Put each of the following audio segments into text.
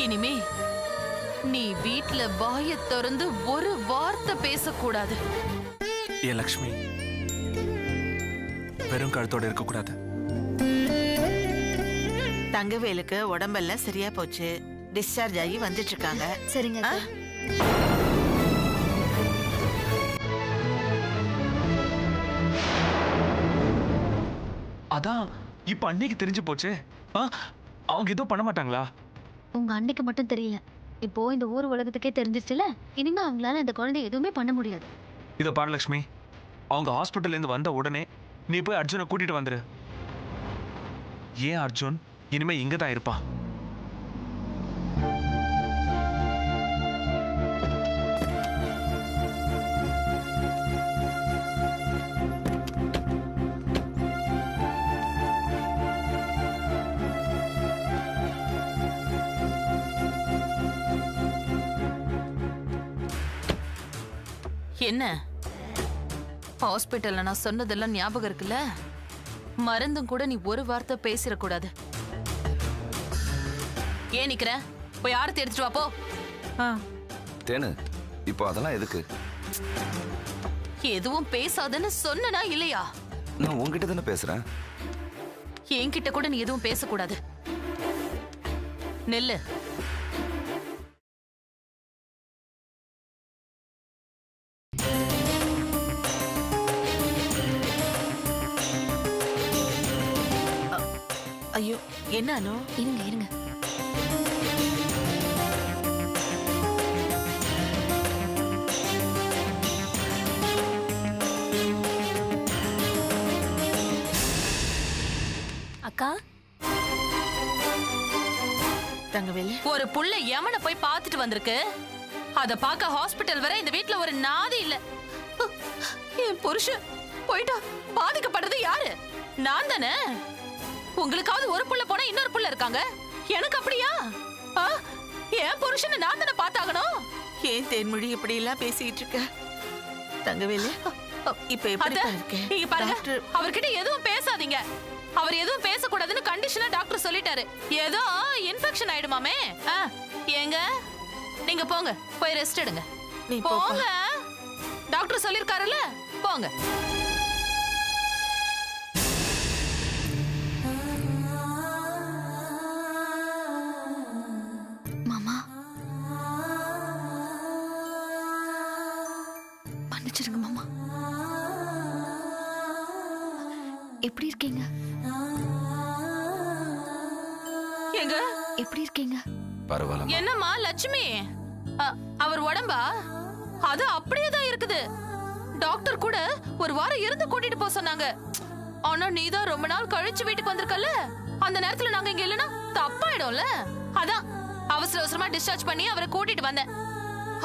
இனிமே நீ வீட்ல வாயை திறந்து ஒரு வார்த்தை பேசக்கூடாது. ஏன் லக்ஷ்மி வெறும் கழுத்தோட இருக்க கூடாது? தங்கவேலுக்கு உடம்பெல்லாம் சரியா போச்சு, டிஸ்சார்ஜ் ஆகி வந்துட்டு இருக்காங்க. சரிங்க. அதான் இப்ப அன்னைக்கு தெரிஞ்சு போச்சு. அவங்க ஏதோ பண்ண மாட்டாங்களா? உங்க அன்னைக்கு மட்டும் தெரியல, இப்போ இந்த ஊர் உலகத்துக்கே தெரிஞ்சிச்சுல. இனிமே அவங்களால இந்த குழந்தை எதுவுமே பண்ண முடியாது. இத பாரு லக்ஷ்மி, அவங்க ஹாஸ்பிட்டல்ல இருந்து வந்த உடனே நீ போய் அர்ஜுனை கூட்டிட்டு வந்துரு. ஏன் அர்ஜுன் இனிமே இங்கதான் இருப்பா. என்ன ஹாஸ்பிட்டல்ல நான் சொன்னதெல்லாம் ஞாபகம் இருக்குல்ல? மருந்தும் கூட நீ ஒரு வார்த்தை பேசிடக்கூடாது. ஏன் நிக்கிற? போய் ஆரத்தி எடுத்துட்டு வா போ. தேனு, இப்போ அதெல்லாம் எதுக்கு? எதுவும் பேசாதன்னு சொன்னனா இல்லையா? நான் உன்கிட்ட தானே பேசுறேன். என்கிட்ட கூட நீ எதுவும் பேசக்கூடாது. நெல்லு. ஐயோ, என்ன அனு? இருங்க இருங்க. அக்கா, தங்கவேலு, ஒரு புள்ள யமனை போய் பார்த்துட்டு வந்திருக்கு. அத பார்க்க ஹாஸ்பிட்டல் வர இந்த வீட்ல ஒரு நாதி இல்ல. என் புருஷன் போயிட்டா பாதிக்கப்படுறது யாரு? நான் தானே. உங்களுக்காவது ஒரு புள்ள போனா இன்னொரு புள்ள இருக்காங்க, எனக்கு அப்படியா? என் புருஷனை நான் தானே பார்த்தாகணும். ஏன் தேன்மொழி இப்படி எல்லாம் பேசிட்டு இருக்க? தங்கவேலு, இப்ப எப்படி இருக்கு? நீங்க பாருங்க, அவர்கிட்ட எதுவும் பேசாதீங்க. அவர் எதுவும் பேசக்கூடாதுன்னு கண்டிஷனா டாக்டர் சொல்லிட்டாரு. ஏதோ இன்ஃபெக்ஷன் ஆயிடுமாமே. ஏங்க நீங்க போங்க, போய் ரெஸ்ட் எடுங்க. நீ போங்க, டாக்டர் சொல்லிருக்காருல்ல, போங்க. மாமா மன்னிச்சிருங்க மாமா. எப்படி இருக்கீங்க? எங்க எப்படி இருக்கீங்க? பரவாயில்ல. என்னம்மா லட்சுமி, அவர் உடம்பா அது அப்படியே தான் இருக்குது. டாக்டர் கூட ஒரு வாரம் இருந்து கூட்டிட்டு போக சொன்னாங்க. ஆனா நீதான் ரொம்ப நாள் கழிச்சு வீட்டுக்கு வந்திருக்கல, அந்த நேரத்துல நாங்க இங்க இல்லனா தப்பாயிடும்ல. அதான் அவசர அவசரமா டிஸ்சார்ஜ் பண்ணி அவரை கூட்டிட்டு வந்தேன்.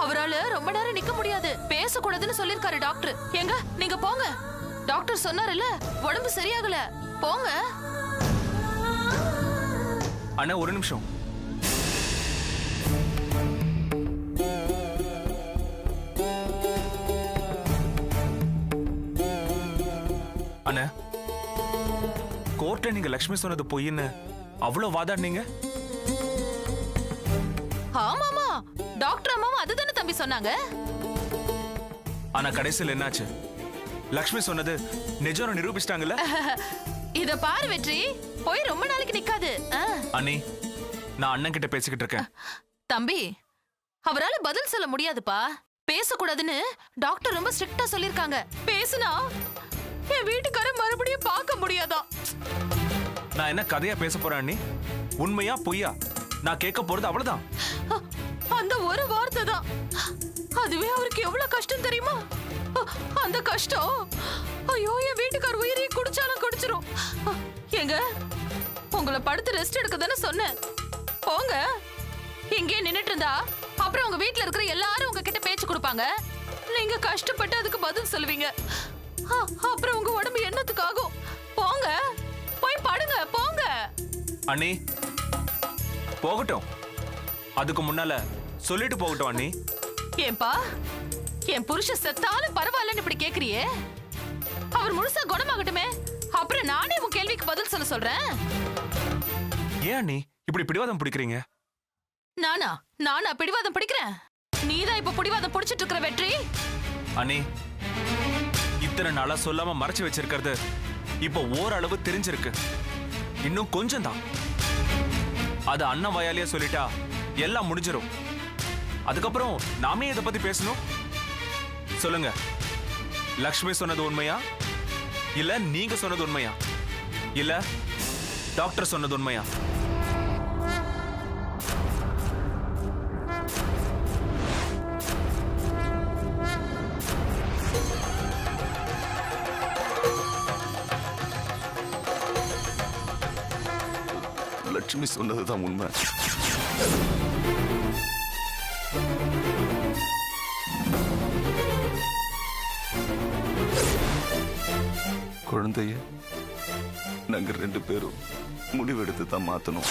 அவரால ரொம்ப நேரம் நிக்க முடியாது, பேசக்கூடாதுன்னு சொல்லிருக்காரு டாக்டர். எங்க நீங்க போங்க, டாக்டர் சொன்னாருல்ல உடம்பு சரியாகல, போங்க. அண்ணா ஒரு நிமிஷம். அண்ணா, கோர்ட்ல நீங்க லக்ஷ்மி சொன்னது பொய்ன்னு அவ்வளவு வாதாடுனீங்க. ஆமாமா, டாக்டர் அம்மாவும் அதுதானே தம்பி சொன்னாங்க. ஆனா கடைசியில் என்னாச்சு? லக்ஷ்மி சொன்னது நிஜம் நிரூபிச்சிட்டாங்கல்ல. இத பாரு வெற்றி, போய் ரொம்ப நாளைக்கு நிக்காது. அண்ணி, நான் அண்ணன் கிட்ட பேசிக்கிட்டு இருக்கேன். தம்பி, அவரால பதில் சொல்ல முடியாதுப்பா. பேசக்கூடாதுன்னு டாக்டர் ரொம்ப ஸ்ட்ரிக்ட்டா சொல்லிருக்காங்க. பேசுனா என் வீட்டுக்காரர் மறுபடியும் பார்க்க முடியாதா? நான் என்ன கதையா பேச போறேன் அண்ணி? உண்மையா பொய்யா நான் கேட்க போறது அவ்வளவுதான். அந்த ஒரு வார்த்தை தான், அதுவே அவருக்கு எவ்வளவு கஷ்டம் தெரியுமா? அந்த கஷ்டம் ஐயோ என் வீட்டுக்கார உயிரை குடிச்சாலும் குடிச்சிரும். எங்க உங்களை படுத்து ரெஸ்ட் எடுக்க தானே சொன்னேன், போங்க. இங்கே நின்னுட்டு இருந்தா அப்புறம் உங்க வீட்டுல இருக்கிற எல்லாரும் உங்ககிட்ட பேச்சு கொடுப்பாங்க. நீங்க கஷ்டப்பட்டு அதுக்கு பதில் சொல்லுவீங்க. அப்புறம் உங்க உடம்பு என்னத்துக்கு ஆகும்? போங்க, போய் படுங்க, போங்க. அண்ணி போகட்டும், அதுக்கு முன்னால சொல்லிட்டு போகட்டும் அண்ணி. ஏன்பா, என் புருஷ செத்தாலும் பரவாயில்லன்னு இப்படி கேக்குறியே? அவர் முழுசா குணமாகட்டுமே, அப்புறம் நானே உன் கேள்விக்கு பதில் சொல்றேன். ஏன் அண்ணி இப்படி பிடிவாதம் பிடிக்கிறீங்க? நானா பிடிவாதம் பிடிக்கிறேன்? நீதான் இப்ப பிடிவாதம் பிடிச்சிட்டு இருக்கிற வெற்றி. அண்ணி, இத்தனை நாளா சொல்லாம மறைச்சு வச்சிருக்கிறது இப்ப ஓரளவு தெரிஞ்சிருக்கு. இன்னும் கொஞ்சம் தான். அது அண்ணன் வாயாலேயே சொல்லிட்டா எல்லாம் முடிஞ்சிடும். அதுக்கப்புறம் நாமே இதை பத்தி பேசணும். சொல்லுங்க, லக்ஷ்மி சொன்னது உண்மையா, இல்ல நீங்க சொன்னது உண்மையா, இல்ல டாக்டர் சொன்னது உண்மையா? லட்சுமி சொன்னதுதான் உண்மை. குழந்தைய நாங்க 2 பேரும் முடிவெடுத்து தான் மாத்தணும்.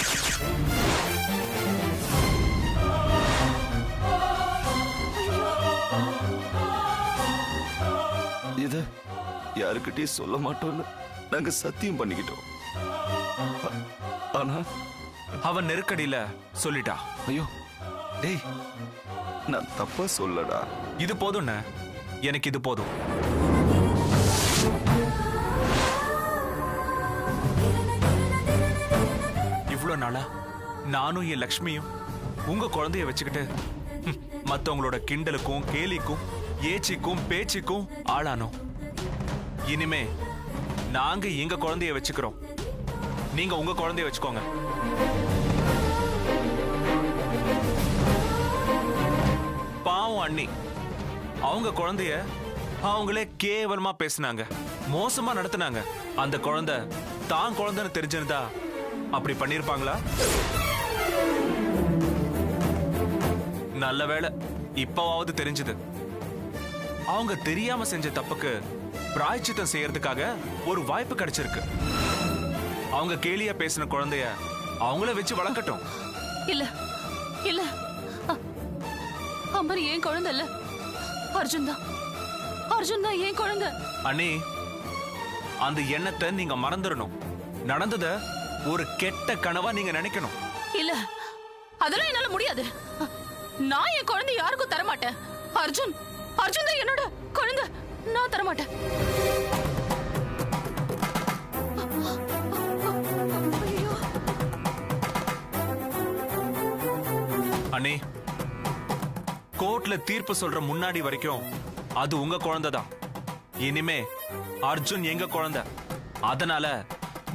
இத யாருக்கிட்டையும் சொல்ல மாட்டோம்னு நாங்க சத்தியம் பண்ணிக்கிட்டோம். ஆனா அவன் நெருக்கடியில சொல்லிட்டா. ஐயோ டேய், நான் தப்பா சொல்லடா. இது போதும், எனக்கு இது போதும். இவ்வளவு நாளா நானும் என் லக்ஷ்மியும் உங்க குழந்தைய வச்சுக்கிட்டு மத்தவங்களோட கிண்டலுக்கும் கேலிக்கும் ஏச்சிக்கும் பேச்சுக்கும் ஆளானோம். இனிமே நாங்க எங்க குழந்தைய வச்சுக்கிறோம், நீங்க உங்க குழந்தைய வச்சுக்கோங்க. பாவம் அண்ணி, அவங்க குழந்தைய அவங்களே கேவலமா பேசினாங்க, மோசமா நடத்தினாங்க. அந்த குழந்தை தான் குழந்தைன்னு தெரிஞ்சிருந்தா அப்படி பண்ணிருப்பாங்களா? நல்ல வேளை இப்பவாவது தெரிஞ்சது. அவங்க தெரியாம செஞ்ச தப்புக்கு பிராயச்சித்தம் செய்யறதுக்காக ஒரு வாய்ப்பு கிடைச்சிருக்கு. அவங்க கேலியா பேசின குழந்தைய அவங்கள வச்சு வளர்க்கட்டும். இல்ல இல்ல, அமர் ஏன் குழந்தை இல்ல, அர்ஜுன் தான் ஏன் குழந்தை. அண்ணி, அந்த எண்ணத்தை நீங்க மறந்துடணும். நடந்தத ஒரு கெட்ட கனவா நீங்க நினைக்கணும். இல்ல, அதெல்லாம் என்னால முடியாது. நான் என் குழந்தை யாருக்கும் தரமாட்டேன். அர்ஜுன் தான் என்னோட குழந்தை, நான் தரமாட்டேன். அண்ணி, கோர்ட்ல தீர்ப்பு சொல்ற முன்னாடி வரைக்கும் அது உங்க குழந்தை தான். இனிமே அர்ஜுன் எங்க குழந்தை. அதனால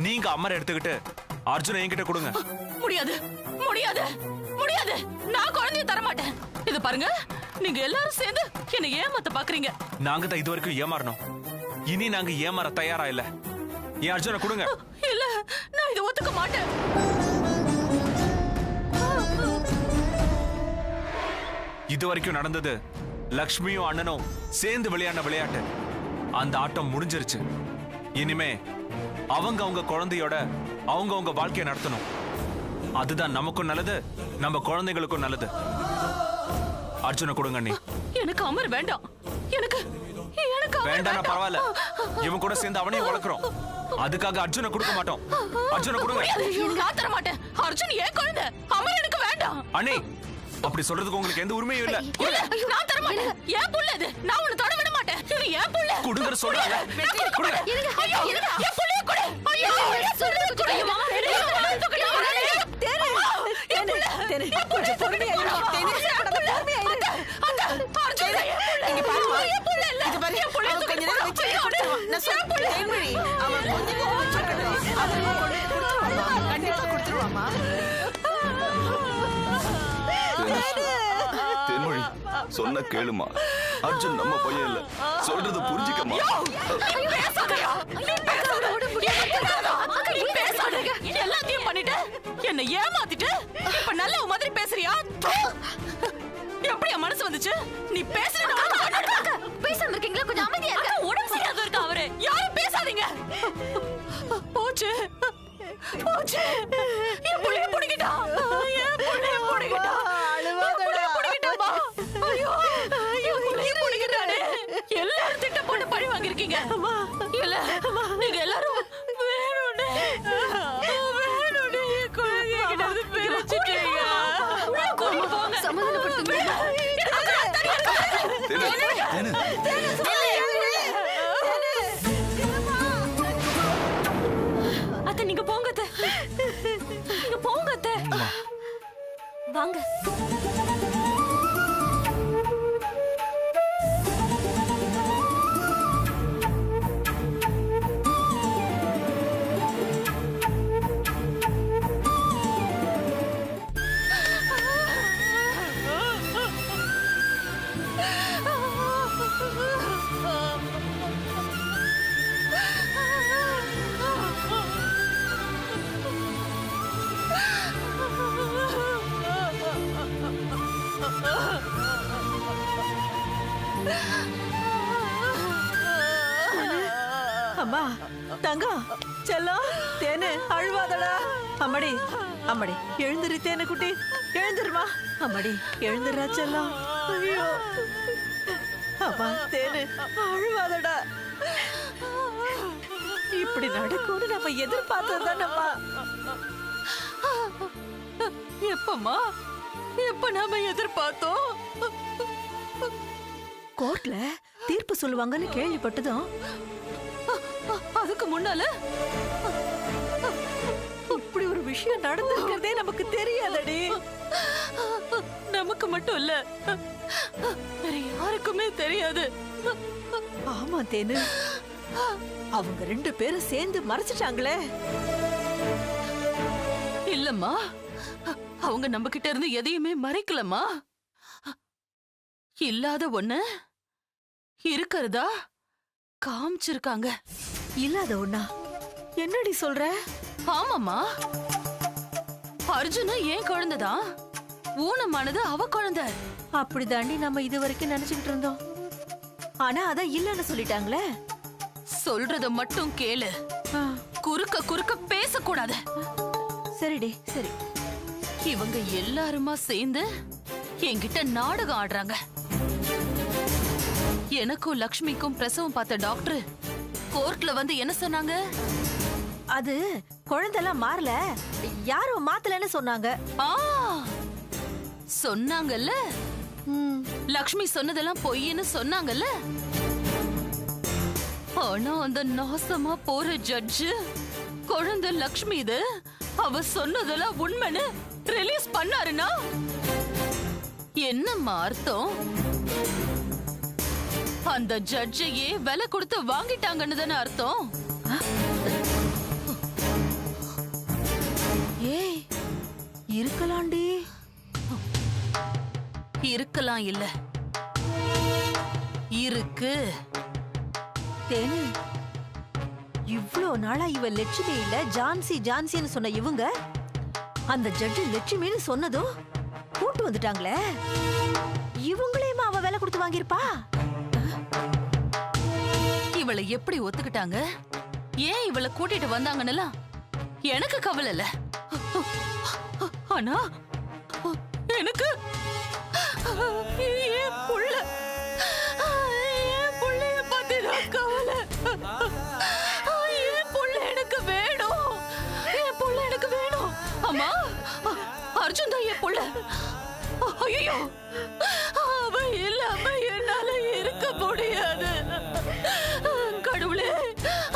நீங்க அமர எடுத்துக்கிட்டு அர்ஜுனை என்கிட்ட கொடுங்க. முடியாது முடியாது முடியாது, நான் குழந்தைய தரமாட்டேன். இது பாருங்க, நீங்க எல்லாரும் சேர்ந்து என்ன ஏமாத்த பாக்குறீங்க. நாங்க தான் இது வரைக்கும் ஏமாறணும், இனி நாங்க ஏமாற தயாரா இல்ல. என் அர்ஜுனை கொடுங்க. இல்ல, நான் இதை ஒத்துக்க மாட்டேன். இது வரைக்கும் நடந்தது லக்ஷ்மியும் அண்ணனும் சேர்ந்து விளையாடின விளையாட்டு. அந்த ஆட்டம் முடிஞ்சிருச்சு. இனிமே அவங்க குழந்தையோட அவங்க வாழ்க்கையை நடத்தணும். அதுதான் நமக்கும் நல்லது, நம்ம குழந்தைகளுக்கும் நல்லது. அர்ஜுனை கொடுங்க அண்ணி. எனக்கு அமர் வேண்டாம். எனக்கு வேண்டாம், பரவாயில்ல. இவன் கூட சேர்ந்து அவனையும் வளர்க்கிறோம். அதுக்காக அர்ஜுனை கொடுக்க மாட்டோம். அர்ஜுனை கொடுங்க. நான் தர மாட்டேன். அர்ஜுன் ஏன் குழந்தை, அமர் எனக்கு வேண்டாம். அண்ணி, அப்படி சொல்றதுக்கு உங்களுக்கு எந்த உரிமையும் இல்ல. நான் தர மாட்டேன். ஏன் புள்ள இது, நான் உன்னை தொட விட மாட்டேன். இது ஏன் புள்ள. கொடுங்கற சொல்றேன். கொடுங்க. ஐயோ, என் புள்ளைய கொடு. ஐயோ, சொல்றது குறையுமா? கொஞ்சம் பொறுமையா இரு. பொறுமையா இரு. அர்ஜுன் இங்க பாருமா, என் புள்ள இல்ல. இது பாரு, என் புள்ள கொஞ்ச நேரம் வெச்சு கொடுத்துருவான். நான் சொல்றேன் தேன்மொழி, அவன் கொஞ்ச நேரம் வெச்சு அவன் கண்டிப்பா கொடுத்துருவாமா. தேன்மொழி, சொன்ன கேளுமா. அர்ஜுன் நம்ம பையன் இல்ல, சொல்றது புரிஞ்சுக்கமா. எல்லாத்தையும் பண்ணிட்டு என்ன ஏமாத்திட்டு இப்ப நல்ல மாதிரி பேசுறியா? எப்படியா மனசு வந்துச்சு? நீ பேசுற பேசாம இருக்கீங்களா? கொஞ்சம் அமைதியா இருக்க. உடம்பு சரியாத இருக்கா அவரு. யாரும் பேசாதீங்க. போச்சு போச்சு, என் புள்ளைய புடிக்கிட்டா. என் புள்ளைய புடிக்கிட்டா. புடிக்கிட்டாமா. ஐயோ, என் புள்ளைய புடிக்கிட்டானே. எல்லாரும் திட்டம் போட்டு பழி வாங்கிருக்கீங்க. இல்ல நீங்க எல்லாரும் வேணும்னே என் குழந்தைய கிட்ட இருந்து பிரிச்சுட்டீங்க. கூட்டிட்டு போங்க. சமாதானப்படுத்துங்க. அத்தை நீங்க போங்க அத்தை. நீங்க போங்க அத்தை. வாங்க. அம்மா தங்கம் செல்லம் தேனு அழுவாதடா. அம்மாடி அம்மாடி எழுந்துரு தேனு குட்டி, எழுந்துருமா. அம்மாடி எழுந்துடுறா செல்லம். ஐயோ அம்மா தேனு அழுவாதடா. இப்படி நடக்கும்னு நம்ம எதிர்பார்த்ததானம்மா. எப்பமா எப்ப நாம எதிர்பார்த்தோம்? கோர்ட்ல தீர்ப்பு சொல்லுவாங்கன்னு கேள்விப்பட்டதும் அதுக்கு முன்னால இப்படி ஒரு விஷயம் நடந்திருக்கிறதே நமக்கு தெரியாதடி. நமக்கு மட்டும் இல்ல, வேற யாருக்குமே தெரியாது. ஆமா தேனு, அவங்க 2 பேரும் சேர்ந்து மறைச்சிட்டாங்களே. இல்லம்மா, அவங்க நம்ம கிட்ட இருந்து எதையுமே மறைக்கலம்மா. இல்லாத ஒண்ணு இருக்கிறதா காமிச்சிருக்காங்க. இல்லாத ஒண்ணா? என்னடி சொல்ற? ஆமாம்மா, அர்ஜுன ஏன் குழந்தைதான், ஊனமானது அவ குழந்தை. அப்படிதாண்டி நம்ம இது வரைக்கும் நினைச்சுக்கிட்டு இருந்தோம். ஆனா அதான் இல்லன்னு சொல்லிட்டாங்களே. சொல்றத மட்டும் கேளு, குறுக்க குறுக்க பேசக்கூடாது. சரிடி சரி. இவங்க எல்லாருமா சேர்ந்து என்கிட்ட நாடகம் ஆடுறாங்க. எனக்கும் லக்ஷ்மிக்கும் பிரசவம் பார்த்த டாக்டர் கோர்ட்ல வந்து என்ன சொன்னாங்க? அது குழந்தைலாம் மாறல, யாரும் மாத்தலன்னு சொன்னாங்க. சொன்னாங்கல்ல, லக்ஷ்மி சொன்னதெல்லாம் பொய்ன்னு சொன்னாங்கல்ல. ஆனா அந்த நாசமா போற ஜட்ஜு குழந்தை லக்ஷ்மி இது அவ சொன்னதெல்லாம் உண்மைன்னு ரிலீஸ் பண்ணாருன்னா என்னம்மா அர்த்தம்? அந்த ஜட்ஜையே விலை கொடுத்து வாங்கிட்டாங்கன்னு தானே அர்த்தம். ஏய் இருக்கலாம்டி. இருக்கலாம் இல்ல, இருக்கு. தேனு, இவ்ளோ நாளா இவ லட்சுமி இல்ல ஜான்சி ஜான்சின்னு சொன்ன இவங்க அந்த ஜட்ஜு லட்சுமின்னு சொன்னதும் கூட்டு வந்துட்டாங்களே. இவங்களையுமா அவ விலை கொடுத்து வாங்கிருப்பா? இவளை எப்படி ஒத்துக்கிட்டாங்க, ஏன் இவளை கூட்டிட்டு வந்தாங்கன்னு எனக்கு கவலை இல்ல. ஆனா எனக்கு என் புள்ளைய பத்தி தான் கவலை. என் புள்ள எனக்கு வேணும், என் புள்ள எனக்கு வேணும். அம்மா, அர்ஜுன் தான் என் புள்ள. ஐயோ, அவ இல்லாம என்னால இருக்க முடியாது. கடவுளே,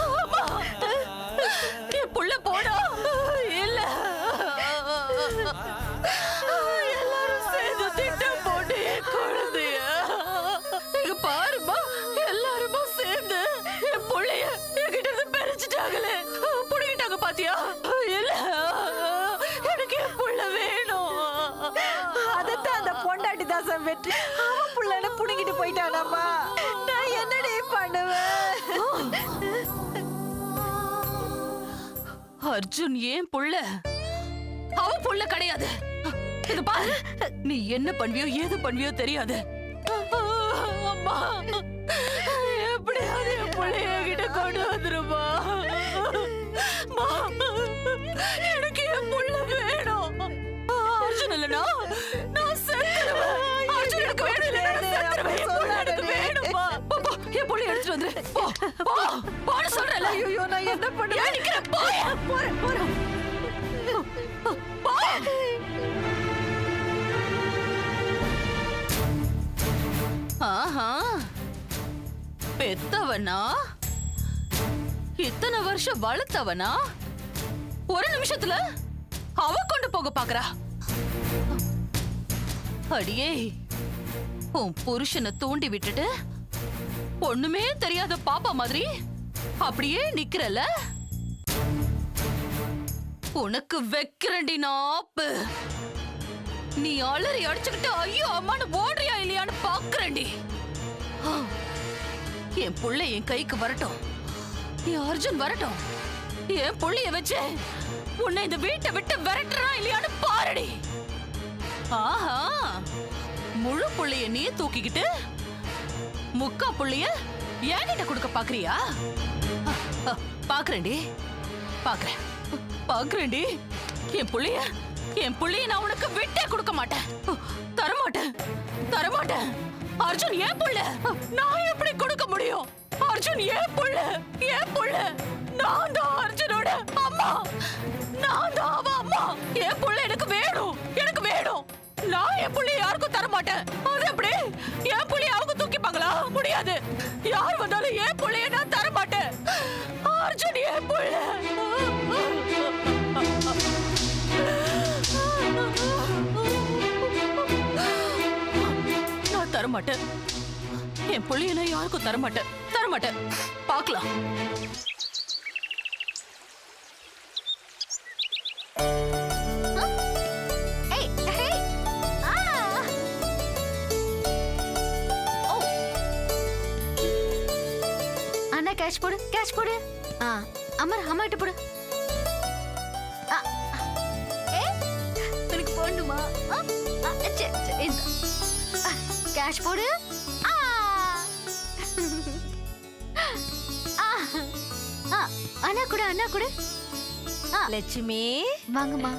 அம்மா, என் புள்ள போடா. இல்ல, எல்லாரும் சேர்ந்து திட்டம் போட்டு என் குழந்தைய இங்க பாருமா, எல்லாருமா சேர்ந்து என் புள்ளைய என்கிட்ட இருந்து பிரிச்சுட்டாங்களே, புடிக்கிட்டாங்க பாத்தியா? இல்ல, எனக்கு என் புள்ள வேணும். அதத்தான் அந்த பொண்டாட்டி தாசன் வெற்றி அவன் புள்ளன புடிங்கிட்டு போயிட்டானாமா. நான் என்னடி பண்ணுவேன்? அர்ஜுன் ஏன் புள்ள, அவன் புள்ள கிடையாது. இது பாரு, நீ என்ன பண்ணுவியோ ஏது பண்ணுவியோ தெரியாது. அம்மா, எப்படியாவது என் புள்ளைய கிட்ட கொண்டு வந்துருமா. எனக்கு என் புள்ள வேணும். அர்ஜுன் இல்லனா நான் செத்துருவேன். அர்ஜுன் எனக்கு வேணும், இல்ல நான் செத்துருவேன். என் புள்ள எனக்கு வேணுமா. என் புள்ளைய எடுத்துட்டு வந்துரு. போட சொல்றல. ஐயோ நான் என்ன ஏன் பண்ணுவேன்? நிக்கிற? போயா. போறேன் போறேன். போ. ஆஹா, பெத்தவனா, இத்தனை வருஷம் வளர்த்தவனா, ஒரு நிமிஷத்துல அவ கொண்டு போக பாக்குறா. அடியே, உன் புருஷனை தூண்டி விட்டுட்டு ஒண்ணுமே தெரியாத பாப்பா மாதிரி அப்படியே நிக்கிறல. உனக்கு வைக்கிறண்டி நாப்பு. நீ அலறி அடிச்சுக்கிட்டு ஐயோ அம்மானு ஓடுறியா இல்லையான்னு பாக்குறேன்டி. என் புள்ள என் கைக்கு வரட்டும், என் அர்ஜுன் வரட்டும். என் புள்ளைய வச்சு உன்னை இந்த வீட்டை விட்டு விரட்டுறான் இல்லையான்னு பாருடி. ஆஹா, முழு புள்ளைய நீ தூக்கிக்கிட்டு முக்கா புள்ளைய என்கிட்ட கொடுக்க பாக்குறியா? பாக்குறேன்டி, பாக்குறேன்டி. என் புள்ளைய நான் உனக்கு விட்டே கொடுக்க மாட்டேன். தரமாட்டேன். அர்ஜுன் ஏன் புள்ள, நான் எப்படி கொடுக்க முடியும்? அர்ஜுன் ஏன் புள்ள. நான் தான் அர்ஜுனோட அம்மா. நான் தான் அவ அம்மா. என் புள்ள எனக்கு வேணும். நான் என் புள்ளைய யாருக்கும் தரமாட்டேன். அது எப்படி? என் புள்ளைய அவங்க தூக்கிப்பாங்களா? முடியாது. யார் வந்தாலும் என் புள்ளைய நான் தரமாட்டேன். அர்ஜுன் என் புள்ள. நான் தரமாட்டேன். என் புள்ளைய நான் யாருக்கும் தரமாட்டேன். பார்க்கலாம். கேட்ச் போடு. அமர் அம்மாட்ட போடு. எனக்கு போடணுமா? கேட்ச் போடு. அண்ணா கூட. லட்சுமி வாங்கம்மா.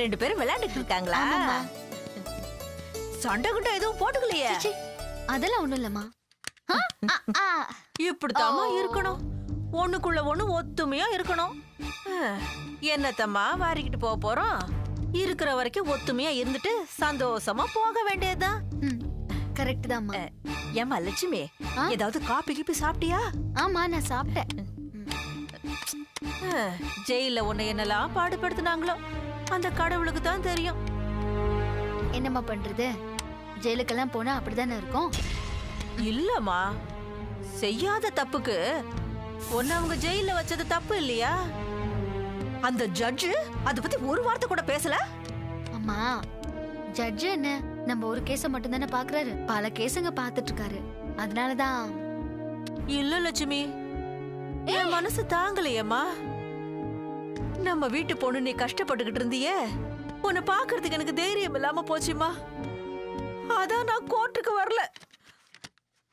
2 பேரும் விளையாண்டுட்டு இருக்காங்களா? சண்டை குண்டை எதுவும் போட்டுக்கலையே? அதெல்லாம் ஒண்ணும் இல்லம்மா. இப்படித்தாமா இருக்கணும். ஒண்ணுக்குள்ள ஒண்ணு ஒத்துமையா இருக்கணும். என்னத்தம்மா வாரிக்கிட்டு போக போறோம்? இருக்கிற வரைக்கும் ஒத்துமையா இருந்துட்டு சந்தோஷமா போக வேண்டியதுதான். கரெக்ட் தான்மா. ஏமா லட்சுமி, ஏதாவது காப்பி கிப்பி சாப்பிட்டியா? ஆமா, நான் சாப்பிட்டேன். ஜெயில உன்னை என்னெல்லாம் பாடுபடுத்தினாங்களோ அந்த கடவுளுக்கு தான் தெரியும். என்னம்மா பண்றது, ஜெயிலுக்கெல்லாம் போனா அப்படிதானே இருக்கும். இல்லம்மா, செய்யாத தப்புக்கு உன்னை அவங்க ஜெயில வச்சது தப்பு இல்லையா? அந்த ஜட்ஜு அத பத்தி ஒரு வார்த்தை கூட பேசல. அம்மா, ஜட்ஜ் என்ன நம்ம ஒரு கேஸ மட்டும் தானே பாக்குறாரு, பல கேஸுங்க பாத்துட்டு இருக்காரு. அதனாலதான். இல்ல லட்சுமி, என் மனசு தாங்கலையம்மா. நம்ம வீட்டு பொண்ணு நீ கஷ்டப்பட்டுக்கிட்டு இருந்தியே, உன்னை பாக்குறதுக்கு எனக்கு தைரியம் இல்லாம போச்சுமா. அதான் நான் கோர்ட்டுக்கு வரல.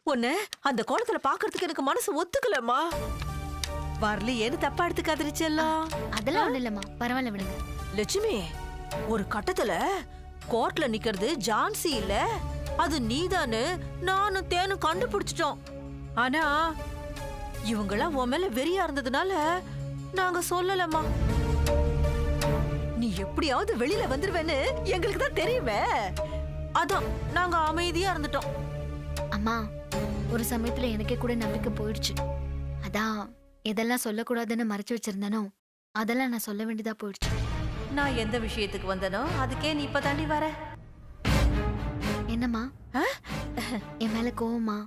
உன்னை அந்த கோலத்துல பாக்குறதுக்கு எனக்கு மனசு ஒத்துக்கலம்மா. வரலையேன்னு தப்பா எடுத்துக்காதிருச்செல்லாம். அதெல்லாம் ஒண்ணு இல்லம்மா, பரவாயில்ல விடுங்க. லட்சுமி, ஒரு கட்டத்துல கோர்ட்ல நிக்கிறது ஜான்சி இல்ல, அது நீதான்னு நானும் தேனும் கண்டுபிடிச்சிட்டோம். ஆனா இவங்கெல்லாம் உன் மேல வெறியா இருந்ததுனால நாங்க சொல்லலம்மா. நீ எப்படியாவது வெளியில வந்துருவேன்னு எங்களுக்கு தான் தெரியுமே. அதான் நாங்க அமைதியா இருந்துட்டோம். அம்மா, ஒரு சமயத்துல எனக்கே கூட நம்பிக்கை போயிடுச்சு. அதான் எதெல்லாம் சொல்லக்கூடாதுன்னு மறைச்சு வச்சிருந்தானோ அதெல்லாம் நான் சொல்ல வேண்டியதா போயிடுச்சு. நான் எந்த விஷயத்துக்கு வந்தனோ அதுக்கே நீ இப்ப தாண்டி வர. என்னம்மா, என் மேல கோவமா?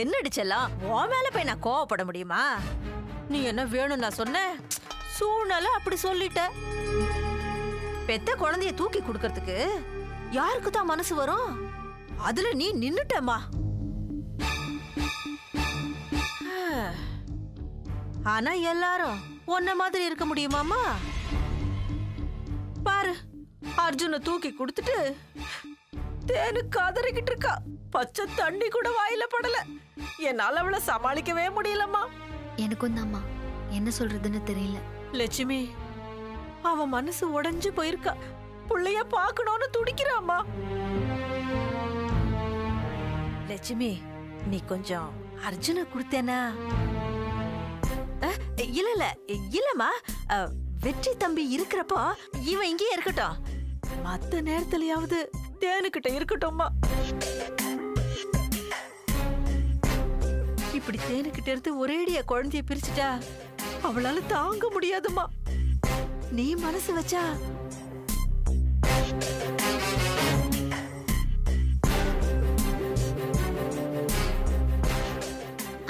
என்னடிச்செல்லாம் உன் மேல போய் நான் கோவப்பட முடியுமா? நீ என்ன வேணும் நான் சொன்ன, சூழ்நிலை அப்படி சொல்லிட்ட. பெத்த குழந்தைய தூக்கி கொடுக்கறதுக்கு யாருக்கு தான் மனசு வரும்? அதுல நீ நின்னுட்டமா. ஆனா எல்லாரும் உன்ன மாதிரி இருக்க முடியுமாமா? பாரு, அர்ஜுனை தூக்கி கொடுத்துட்டு தேனு கதறிக்கிட்டு இருக்கா. பச்சை தண்ணி கூட வாயில படல. என்னால அவளை சமாளிக்கவே முடியலம்மா. எனக்கும் தான்மா, என்ன சொல்றதுன்னு தெரியல. லட்சுமி, அவ மனசு உடைஞ்சு போயிருக்கா. புள்ளைய பாக்கணும்னு துடிக்கிறாம்மா. லட்சுமி, நீ கொஞ்சம் அர்ஜுன கொடுத்தேனா? இல்ல இல்ல இல்லம்மா, வெற்றி தம்பி இருக்கிறப்போ இவன் இங்கேயே இருக்கட்டும், மத்த நேரத்துலயாவது தேனுக்கிட்ட இருக்கட்டும்மா. இப்படி தேனுக்கிட்ட இருந்து ஒரேடியா குழந்தைய பிரிச்சுட்டா அவளால தாங்க முடியாதுமா. நீ மனசு வச்சா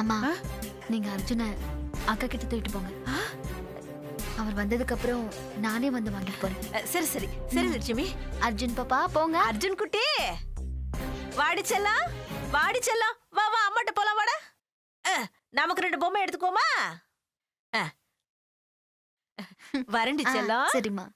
அம்மா, நீங்க அர்ஜுன அக்கா கிட்ட தூக்கிட்டு போங்க. அவர் வந்ததுக்கு அப்புறம் நானே வந்து வாங்கிட்டு போறேன். சரி சரி சரி லட்சுமி. அர்ஜுன் பாப்பா போங்க. அர்ஜுன் குட்டி வாடி செல்லம், வாடி செல்லம், வா வா அம்மாட்ட போலாம் வாடா. நமக்கு 2 பொம்மை எடுத்துக்கோமா. வரண்டி செல்லம். சரிம்மா.